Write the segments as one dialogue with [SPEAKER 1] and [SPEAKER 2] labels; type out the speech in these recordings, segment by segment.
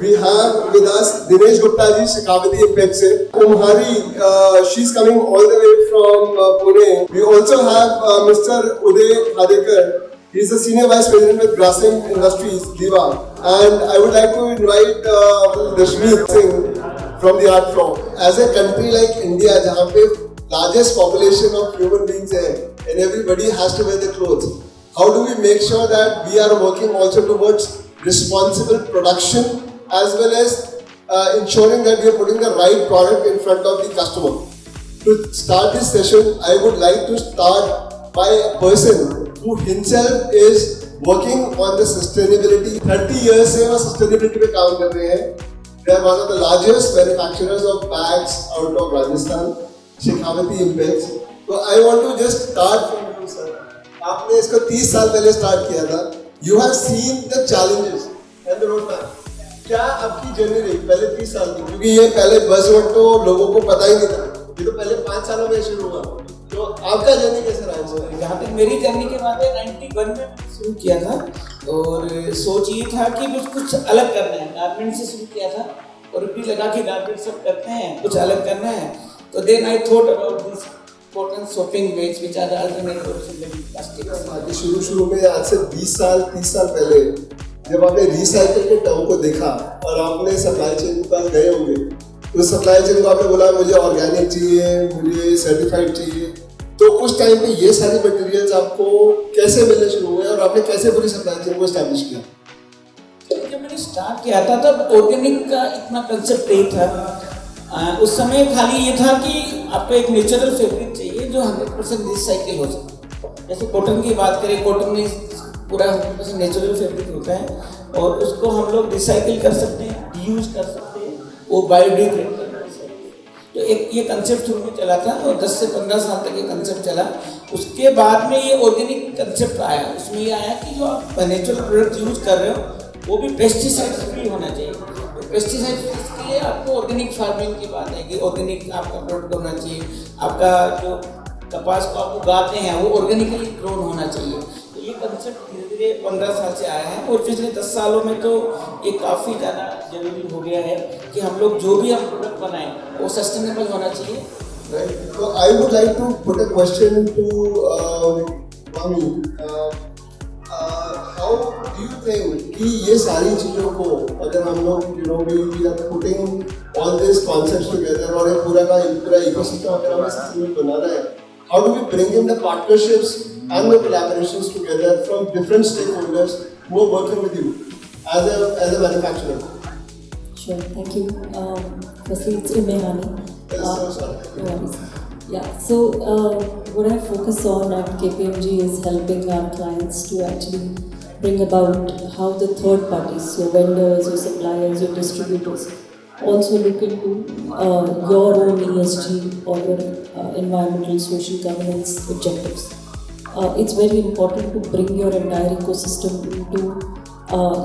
[SPEAKER 1] We have with us Dinesh Gupta ji, Shekhawati Impact se. Kumhari, she's coming all the way from Pune. We also have Mr. Uday Hadekar. He's the Senior Vice President with Grasim Industries, Diva. And I would like to invite Rashmeet Singh from the art floor. As a country like India, जहाँ पे largest population of human beings है, and everybody has to wear the clothes. How do we make sure that we are working also towards responsible production as well as ensuring that we are putting the right product in front of the customer? To start this session, I would like to start by a person who himself is working on the sustainability. 30 years से वो sustainability पे काम कर रहे हैं. They are one of the largest manufacturers of bags out of Rajasthan, Shekhawati Impact. So I want to just start from you, sir. आपने इसको 30 साल पहले start किया था. You have seen the challenges and the roadmap. क्या आपकी journey रही पहले 30 साल की? क्योंकि ये पहले बज़वर्ड तो लोगों को पता ही नहीं था. ये तो पहले 5 सालों में शुरू हुआ. तो आपका जर्नी कैसे रहा है?
[SPEAKER 2] जहाँ तक मेरी जर्नी के बाद 91 में शुरू किया था और सोच ये था कि कुछ अलग करना है. गारमेंट से शुरू किया था और भी लगा कि गारमेंट सब करते हैं, कुछ अलग करना है. तो then I thought about this cotton shopping वेज विच आर अल्टरनेटिव प्लास्टिक.
[SPEAKER 1] शुरू में आज से 20 साल 30 साल पहले जब आपने रिसाइकिल के टर्म को देखा और आपने सप्लाई चेन के पास गए होंगे, तो सप्लाई चेन को आपने बोला मुझे ऑर्गेनिक चाहिए, मुझे सर्टिफाइड चाहिए. तो उस टाइम पे ये सारी मटेरियल्स आपको कैसे मिलने शुरू हुए और आपने कैसे पूरी सप्लाई चेन को एस्टैब्लिश किया?
[SPEAKER 2] जब मैंने स्टार्ट किया था तब ऑर्गेनिक का इतना कंसेप्ट नहीं था. उस समय खाली ये था कि आपको एक नेचुरल फैब्रिक चाहिए जो 100% रिसाइकिल हो जाए. जैसे कॉटन की बात करें, कॉटन में पूरा 100% नेचुरल फैब्रिक होता है और उसको हम लोग रिसाइकिल कर सकते हैं, रीयूज कर सकते हैं, वो बायोडिग्रेड कर सकते हैं. तो एक ये कंसेप्ट शुरू में चला था और 10 से 15 साल तक ये कंसेप्ट चला. उसके बाद में ये ऑर्गेनिक कंसेप्ट आया. उसमें ये आया कि जो आप नेचुरल प्रोडक्ट यूज कर रहे हो वो भी पेस्टिसाइड फ्री होना चाहिए. तो पेस्टिसाइड के लिए आपको ऑर्गेनिक फार्मिंग की बात है कि ऑर्गेनिक आपका प्रोडक्ट होना चाहिए. आपका जो कपास को आप उगाते हैं वो ऑर्गेनिकली ग्रोन होना चाहिए. तो ये कंसेप्ट धीरे धीरे 15 साल से आया है और पिछले 10 सालों में तो ये काफ़ी ज़्यादा जरूरी हो गया है कि हम लोग जो भी हम प्रोडक्ट बनाएं वो सस्टेनेबल होना चाहिए.
[SPEAKER 1] So I would like to put a question to Mami. How do you think कि ये सारी चीज़ों को अगर हम लोग we are putting all these concepts together और एक पूरा इकोसिस्टम अगर हमें सस्टेनेबल बनाना है, how do we bring in the partnerships and the collaborations together from different stakeholders who are working with you as a manufacturer?
[SPEAKER 3] Sure, thank you. Firstly, it's Umehani. Yeah, so what I focus on at KPMG is helping our clients to actually bring about how the third parties, your vendors, your suppliers, your distributors, also look into your own ESG or your environmental, social governance objectives. It's very important to bring your entire ecosystem into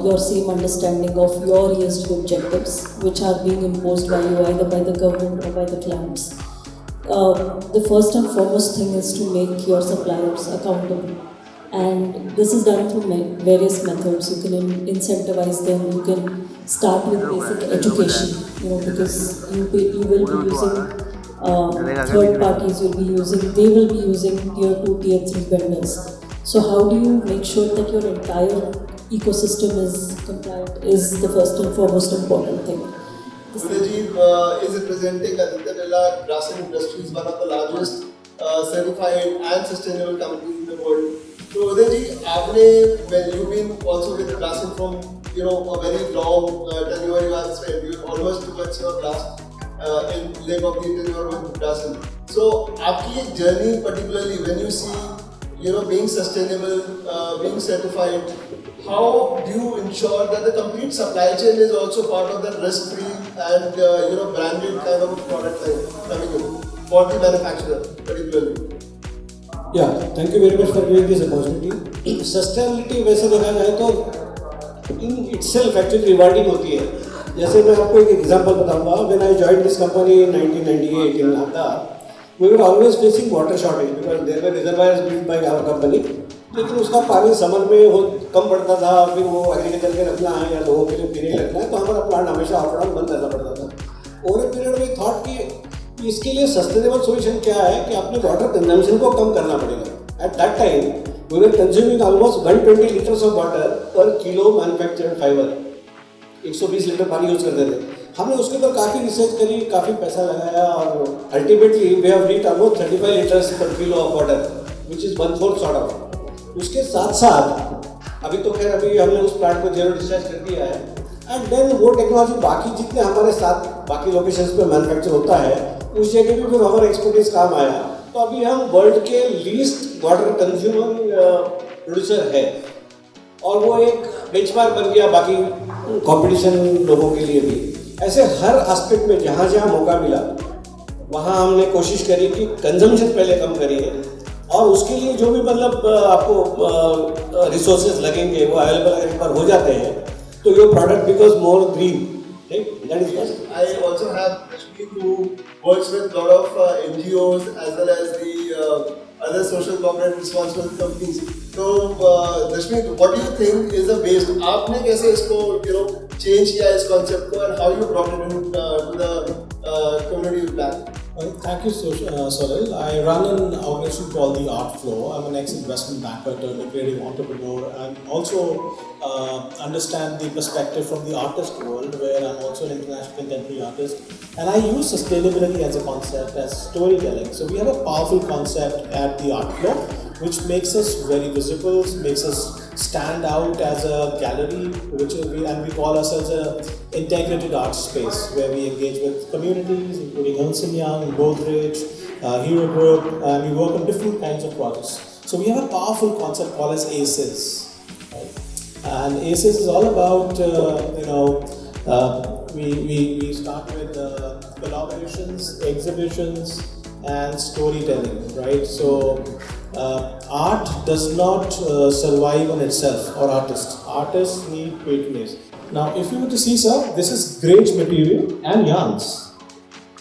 [SPEAKER 3] your same understanding of your ESG objectives, which are being imposed by you either by the government or by the clients. The first and foremost thing is to make your suppliers accountable, and this is done through various methods. You can incentivize them, you can start with basic education, because you will be using third parties, they will be using tier 2, tier 3 vendors. So how do you make sure that your entire ecosystem is compliant is the first and foremost important thing.
[SPEAKER 1] Uday is representing Aditya Birla Grasim Industries, one of the largest certified and sustainable companies in the world. So Uday ji, when you've been also with Grasim from a very long tenure you have spent, you almost towards your last in leg of the tenure with Grasim. So आपकी journey particularly when you see being sustainable, being certified, how do you ensure that the complete supply chain is also part of the risk-free and branded kind of a product line coming in for the manufacturer particularly?
[SPEAKER 4] Yeah, thank you very much for giving this opportunity. Sustainability वैसे देखा जाए तो in itself actually rewarding होती है. जैसे मैं आपको एक एग्जांपल बताऊंगा. When I joined this company in 1998 in Ahmedabad, we were always facing water shortage because there were reservoirs built by our company लेकिन उसका पानी समर में वो कम पड़ता था, फिर वो एग्रीकल्चर के रखना है या लोगों के लिए पीने रखना है, तो हमारा प्लांट हमेशा ऑफ एंड ऑन बंद करना पड़ता था। ओवर ए पीरियड में थॉट कि इसके लिए सस्टेनेबल सोल्यूशन क्या है कि अपने वाटर कंजम्पशन को कम करना पड़ेगा। At that time we were consuming almost 120 litres of water per kilo manufactured fibre, 120 litre पानी यूज करते थे। हमने उसके ऊपर काफ़ी रिसर्च करी, काफ़ी पैसा लगाया और ultimately we have reached almost 35 litres per kilo of water which is 1/4 sort of. उसके साथ साथ अभी तो खैर अभी हमने उस प्लांट को जेरो डिस्चार्ज कर दिया है, एंड देन वो टेक्नोलॉजी बाकी जितने हमारे साथ बाकी लोकेशंस पे मैन्युफैक्चर होता है उस जगह भी फिर हमारा एक्सपर्टीज काम आया। तो अभी हम वर्ल्ड के लीस्ट वाटर कंज्यूमर प्रोड्यूसर है और वो एक बेंचमार्क बन गया बाकी कंपटीशन लोगों के लिए भी। ऐसे हर एस्पेक्ट में जहाँ जहाँ मौका मिला वहाँ हमने कोशिश करी कि कंजम्पशन पहले कम करिए और उसके लिए जो भी मतलब आपको रिसोर्सेज लगेंगे वो अवेलेबल अगर एक बार हो जाते हैं तो your product becomes more green. That is best.
[SPEAKER 1] I also have Rashmi who works with a lot of NGOs as well as the other social corporate responsible companies. So Rashmi, what do you think is the waste? आपने कैसे इसको change किया इस concept को and how you brought it in to the community back?
[SPEAKER 5] Thank you, Salil. I run an organization called the Art Flow. I'm an ex-investment banker turned creative entrepreneur and also understand the perspective from the artist world, where I'm also an international contemporary artist. And I use sustainability as a concept, as storytelling. So we have a powerful concept at the Art Flow, which makes us very visible, makes us stand out as a gallery, and we call ourselves a integrated art space where we engage with communities, including Ernst & Young, Godrej, Hero Group, and we work on different kinds of projects. So we have a powerful concept called as ACES, right? And ACES is all about we start with collaborations, exhibitions, and storytelling, right? So art does not survive on itself, or artists need patronage. Now if you were to see, sir, this is greige material and yarns,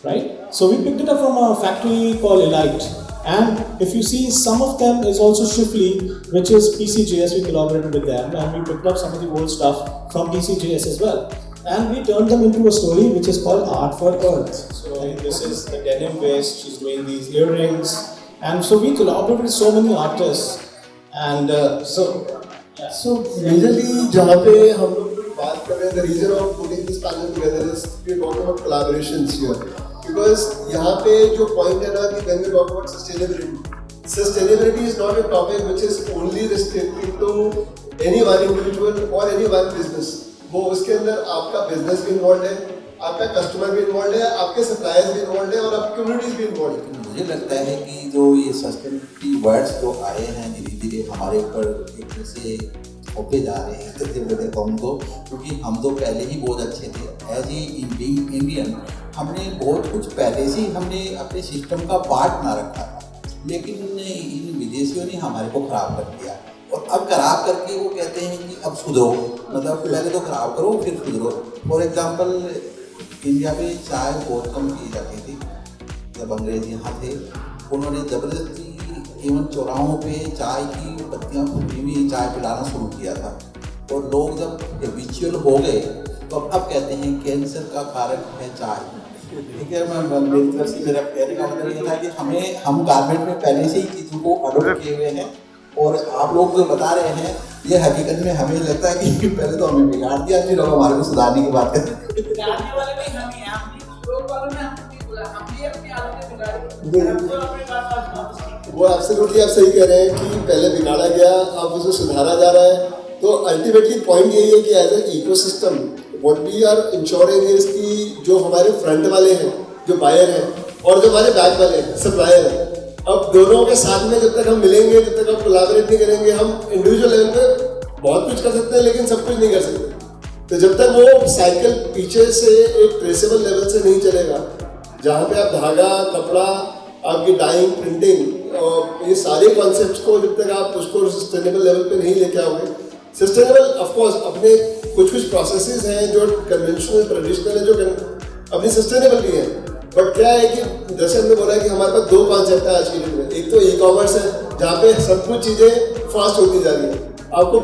[SPEAKER 5] right? So we picked it up from a factory called Elite, and if you see, some of them is also Shifley, which is PCJS. We collaborated with them and we picked up some of the old stuff from PCJS as well, and we turned them into a story which is called Art for Earth. So this is the denim waist, she's doing these earrings, and so we collaborated with so many artists, and
[SPEAKER 1] So majorly जहाँ पे हम लोग बात कर रहे हैं, the reason of putting this panel together is we talk about collaborations here, because यहाँ पे जो point है ना कि when we talk about sustainability is not a topic which is only restricted to any one individual or any one business. वो उसके अंदर आपका business भी involved है, आपका कस्टमर भी इन्वॉल्व है, आपके सप्लायर्स भी इन्वॉल्व है और आपकी कम्युनिटीज भी इन्वॉल्व है।
[SPEAKER 6] मुझे लगता है कि जो ये सस्टेनेबिलिटी वर्ड्स जो आए हैं धीरे धीरे हमारे ऊपर एक तरह से होते जा रहे हैं सस्टेनेबल कौम को, क्योंकि हम तो पहले ही बहुत अच्छे थे एज ए बीइंग इंडियन। हमने बहुत कुछ पहले से हमने अपने सिस्टम का पार्ट बना रखा था, लेकिन इन विदेशियों ने हमारे को ख़राब कर दिया और अब खराब करके वो कहते हैं कि अब सुधरो, मतलब पहले तो खराब करो फिर सुधरो। फॉर एग्जांपल इंडिया में चाय बहुत कम की जाती थी जब अंग्रेज यहाँ थे, उन्होंने ज़बरदस्ती इवन चौराहों पे चाय की पत्तियाँ फूटी हुई चाय पिलाना शुरू किया था और लोग जब हैबिचुअल हो गए तो अब कहते हैं कैंसर का कारक है चाय। ठीक है, मैं मेरी तरफ से मेरा कहने का मतलब ये था कि हम गारमेंट में पहले से ही चीज़ों को अडोप्ट किए हुए हैं और आप लोग जो बता रहे हैं ये हकीकत में हमें लगता है कि पहले तो हमें बिगाड़ दिया, फिर लोग हमारे को सुधारने की बात करते हैं।
[SPEAKER 1] वो एब्सोल्युटली आप सही कह रहे हैं कि पहले बिगाड़ा गया, अब उसे सुधारा जा रहा है। तो अल्टीमेटली पॉइंट यही है कि as an ecosystem what we are ensuring is कि जो हमारे फ्रंट वाले हैं, जो बायर हैं और जो हमारे बैक वाले हैं, सप्लायर हैं, अब दोनों के साथ में जब तक हम मिलेंगे, जब तक हम कोलैबोरेट नहीं करेंगे, हम इंडिविजुअल लेवल पे बहुत कुछ कर सकते हैं लेकिन सब कुछ नहीं कर सकते। तो जब तक वो साइकिल पीछे से एक ट्रेसेबल लेवल से नहीं चलेगा, जहाँ पे आप धागा, कपड़ा, आपकी डाइंग, प्रिंटिंग और ये सारे कॉन्सेप्ट्स को जब तक आप उसको सस्टेनेबल लेवल पे नहीं लेके आओगे, सस्टेनेबल ऑफकोर्स अपने कुछ प्रोसेसेस हैं जो कन्वेंशनल ट्रेडिशनल है, जो अपनी सस्टेनेबल भी है, बट क्या है कि जैसे हमने बोला कि हमारे पास दो कॉन्सेप्ट है आज की डेट में। एक तो ई कॉमर्स है जहाँ पे सब कुछ चीज़ें फास्ट होती जा रही है। आपको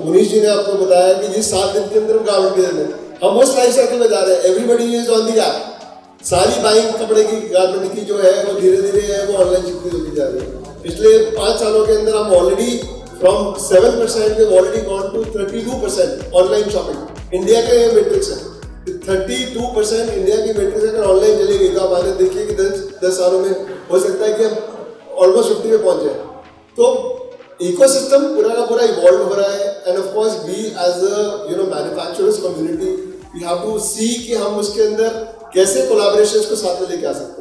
[SPEAKER 1] मुनीश जी ने आपको बताया कि जिस 7 दिन के अंदर हम गारंटी दे रहे हैं, हम उस लाइफ साइकिल में जा रहे हैं। Everybody is on the app. सारी बाइंग कपड़े की गारमेंट की जो है वो धीरे धीरे है वो ऑनलाइन शिफ्ट होती जा रही है। पिछले 5 सालों के अंदर हम already from 7% we already gone to 32% online shopping. India के मेट्रिक्स है 32% इंडिया की मेट्रिक्स अगर ऑनलाइन चली गई तो हमारे देखिए कि 10 सालों में हो सकता है कि हम ऑलमोस्ट 50 में पहुंच जाए। तो इकोसिस्टम पूरा का पूरा इवॉल्व हो रहा है and of course we as a manufacturers community we have to see कि हम उसके अंदर कैसे कोलैबोरेशंस को साथ में लेके आ सकते हैं।